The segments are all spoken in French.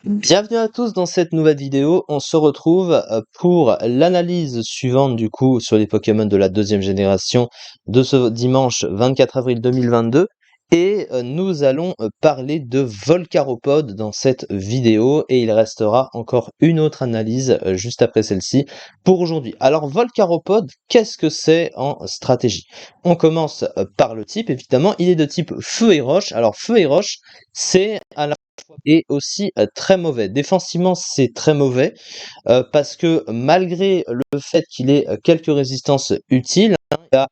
Bienvenue à tous dans cette nouvelle vidéo. On se retrouve pour l'analyse suivante du coup sur les Pokémon de la deuxième génération de ce dimanche 24 avril 2022. Et nous allons parler de Volcaropod dans cette vidéo et il restera encore une autre analyse juste après celle-ci pour aujourd'hui. Alors Volcaropod, qu'est-ce que c'est en stratégie? On commence par le type, évidemment, il est de type feu et roche. Alors feu et roche, c'est à la et aussi très mauvais. Défensivement, c'est très mauvais parce que malgré le fait qu'il ait quelques résistances utiles, hein, il a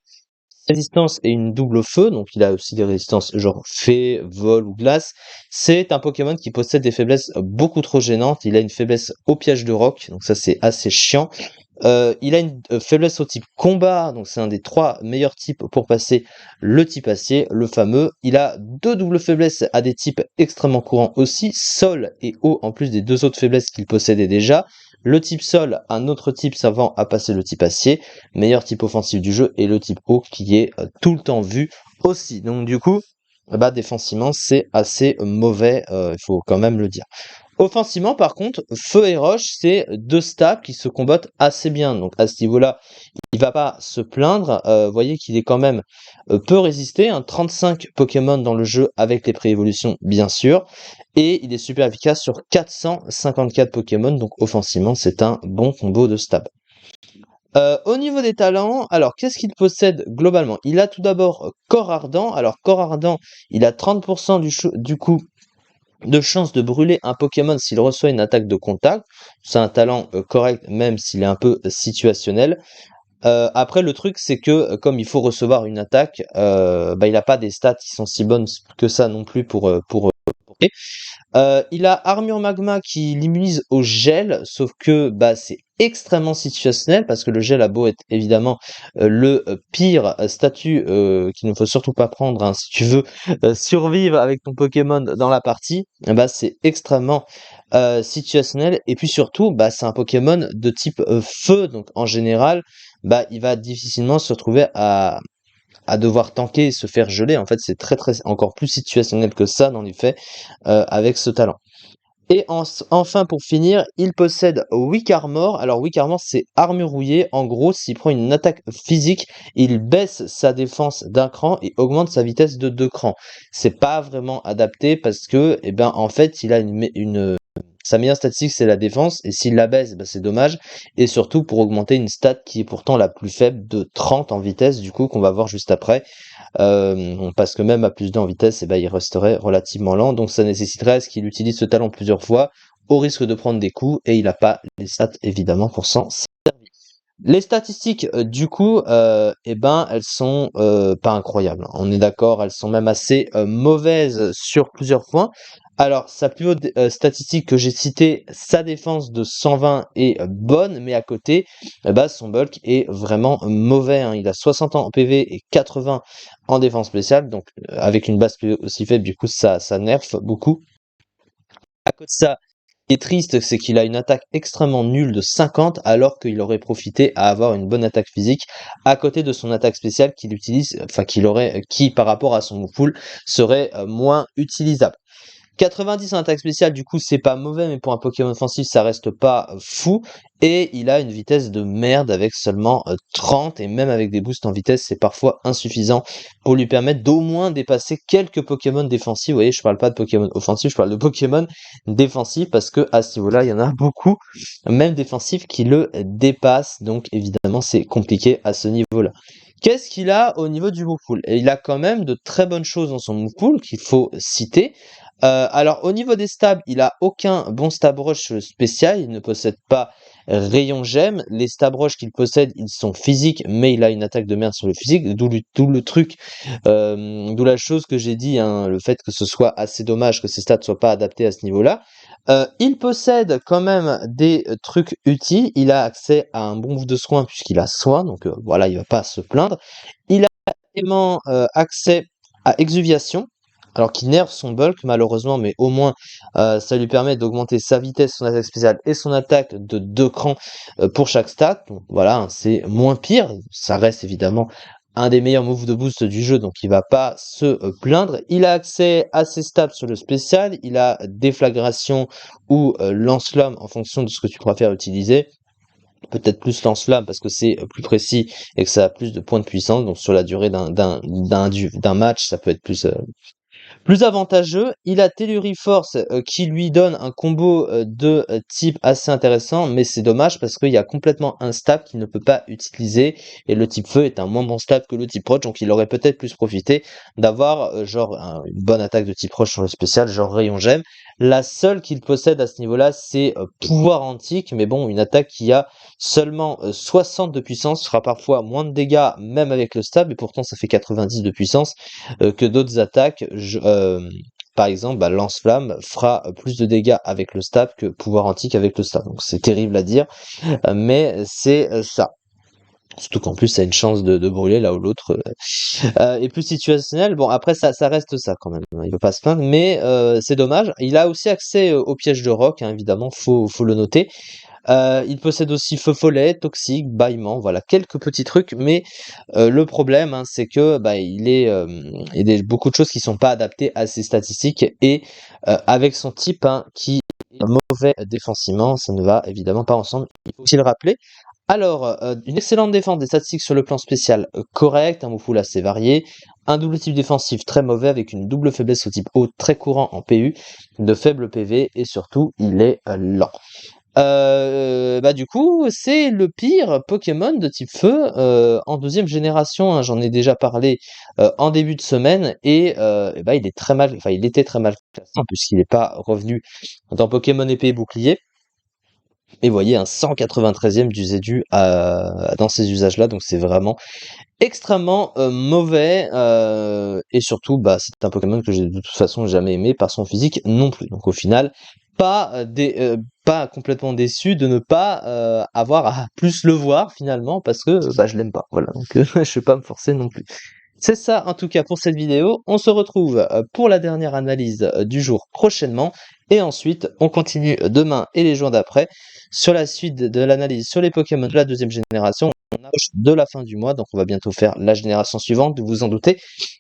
résistance et une double feu, donc il a aussi des résistances genre fée, vol ou glace. C'est un Pokémon qui possède des faiblesses beaucoup trop gênantes. Il a une faiblesse au piège de roc, donc ça c'est assez chiant. Il a une faiblesse au type combat, donc c'est un des 3 meilleurs types pour passer le type acier, le fameux. Il a 2 doubles faiblesses à des types extrêmement courants aussi, sol et eau, en plus des 2 autres faiblesses qu'il possédait déjà. Le type sol, un autre type servant à passer le type acier, meilleur type offensif du jeu, et le type eau qui est tout le temps vu aussi. Donc du coup, bah défensivement, c'est assez mauvais, il faut quand même le dire. Offensivement, par contre, Feu et Roche, c'est 2 stats qui se combattent assez bien. Donc à ce niveau-là, il va pas se plaindre. Vous voyez qu'il est quand même peu résisté. 35 Pokémon dans le jeu avec les pré-évolutions, bien sûr. Et il est super efficace sur 454 Pokémon. Donc offensivement, c'est un bon combo de stats. Au niveau des talents, alors qu'est-ce qu'il possède globalement? Il a tout d'abord Corps Ardent. Alors Corps Ardent, il a 30% du coup de chance de brûler un Pokémon s'il reçoit une attaque de contact. C'est un talent correct même s'il est un peu situationnel. Après le truc c'est que comme il faut recevoir une attaque, bah, il a pas des stats qui sont si bonnes que ça non plus pour il a Armure Magma qui l'immunise au gel, sauf que bah, c'est extrêmement situationnel parce que le gel a beau être évidemment le pire statut qu'il ne faut surtout pas prendre hein, si tu veux survivre avec ton Pokémon dans la partie, bah, c'est extrêmement situationnel et puis surtout bah, c'est un Pokémon de type feu, donc en général bah, il va difficilement se retrouver à devoir tanker et se faire geler. En fait, c'est très encore plus situationnel que ça dans les faits avec ce talent. Et enfin, pour finir, il possède Weak Armor. Alors, Weak Armor, c'est armure rouillée. En gros, s'il prend une attaque physique, il baisse sa défense d'un cran et augmente sa vitesse de 2 crans. C'est pas vraiment adapté parce que, eh ben, en fait, il a sa meilleure statistique, c'est la défense, et s'il la baisse, bah, c'est dommage. Et surtout pour augmenter une stat qui est pourtant la plus faible de 30 en vitesse, du coup, qu'on va voir juste après. Parce que même à plus d'1 en vitesse, eh ben, il resterait relativement lent. Donc ça nécessiterait à ce qu'il utilise ce talent plusieurs fois, au risque de prendre des coups, et il n'a pas les stats évidemment pour s'en servir. Les statistiques, du coup, eh ben, elles sont pas incroyables. On est d'accord, elles sont même assez mauvaises sur plusieurs points. Alors, sa plus haute statistique que j'ai citée, sa défense de 120 est bonne, mais à côté, bah, son bulk est vraiment mauvais. Hein. Il a 60 en PV et 80 en défense spéciale, donc avec une base PV aussi faible, du coup, ça nerf beaucoup. À côté de ça, qui est triste, c'est qu'il a une attaque extrêmement nulle de 50 alors qu'il aurait profité à avoir une bonne attaque physique à côté de son attaque spéciale qu'il utilise, enfin qui par rapport à son move pool serait moins utilisable. 90 en attaque spéciale, du coup, c'est pas mauvais, mais pour un Pokémon offensif, ça reste pas fou. Et il a une vitesse de merde avec seulement 30, et même avec des boosts en vitesse, c'est parfois insuffisant pour lui permettre d'au moins dépasser quelques Pokémon défensifs. Vous voyez, je parle pas de Pokémon offensifs, je parle de Pokémon défensifs, parce que à ce niveau-là, il y en a beaucoup, même défensifs, qui le dépassent. Donc évidemment, c'est compliqué à ce niveau-là. Qu'est-ce qu'il a au niveau du move pool? Et il a quand même de très bonnes choses dans son move pool qu'il faut citer. Alors au niveau des stabs, il a aucun bon stab rush spécial, il ne possède pas rayon gemme. Les stab rush qu'il possède, ils sont physiques, mais il a une attaque de merde sur le physique, d'où le truc, d'où la chose que j'ai dit, hein, le fait que ce soit assez dommage que ses stats soient pas adaptés à ce niveau-là. Il possède quand même des trucs utiles, il a accès à un bon move de soin puisqu'il a soin, donc voilà, il va pas se plaindre. Il a également accès à exuviation, alors qui nerf son bulk malheureusement, mais au moins ça lui permet d'augmenter sa vitesse, son attaque spéciale et son attaque de 2 crans pour chaque stat. Donc voilà, hein, c'est moins pire, ça reste évidemment un des meilleurs moves de boost du jeu, donc il va pas se plaindre. Il a accès assez stable sur le spécial, il a déflagration ou lance-flamme en fonction de ce que tu préfères utiliser. Peut-être plus lance-flamme parce que c'est plus précis et que ça a plus de points de puissance, donc sur la durée d'un match, ça peut être plus avantageux. Il a Telluri Force qui lui donne un combo de type assez intéressant, mais c'est dommage parce qu'il y a complètement un stab qu'il ne peut pas utiliser et le type feu est un moins bon stab que le type roche, donc il aurait peut-être plus profité d'avoir une bonne attaque de type roche sur le spécial, genre rayon gemme. La seule qu'il possède à ce niveau-là, c'est pouvoir antique, mais bon, une attaque qui a seulement 60 de puissance, fera parfois moins de dégâts même avec le stab, et pourtant ça fait 90 de puissance que d'autres attaques. Par exemple, lance-flamme fera plus de dégâts avec le stab que pouvoir antique avec le stab. Donc c'est terrible à dire, mais c'est ça. Surtout qu'en plus, ça a une chance de brûler là où l'autre est plus situationnel. Bon, après, ça reste ça quand même, hein, il peut pas se plaindre, mais c'est dommage. Il a aussi accès au piège de roc, hein, évidemment, faut le noter. Il possède aussi feu follet, toxique, bâillement, voilà, quelques petits trucs, mais le problème, hein, c'est que il y a beaucoup de choses qui sont pas adaptées à ses statistiques et avec son type, hein, qui est mauvais défensivement, ça ne va évidemment pas ensemble. Il faut aussi le rappeler. Alors, une excellente défense, des statistiques sur le plan spécial correct, un move pool assez varié, un double type défensif très mauvais avec une double faiblesse au type haut très courant en PU, de faible PV et surtout il est lent. Du coup, c'est le pire Pokémon de type feu en deuxième génération, hein. J'en ai déjà parlé en début de semaine il est très mal, enfin il était très mal classé puisqu'il n'est pas revenu dans Pokémon épée et bouclier. Et vous voyez un 193e du Zédu dans ces usages-là, donc c'est vraiment extrêmement mauvais et surtout c'est un Pokémon que j'ai de toute façon jamais aimé par son physique non plus. Donc au final, pas complètement déçu de ne pas avoir à plus le voir finalement parce que je l'aime pas. Voilà, donc je vais pas me forcer non plus. C'est ça en tout cas pour cette vidéo. On se retrouve pour la dernière analyse du jour prochainement. Et ensuite, on continue demain et les jours d'après sur la suite de l'analyse sur les Pokémon de la deuxième génération. On approche de la fin du mois, donc on va bientôt faire la génération suivante, vous vous en doutez.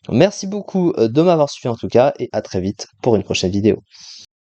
Merci beaucoup de m'avoir suivi en tout cas, et à très vite pour une prochaine vidéo.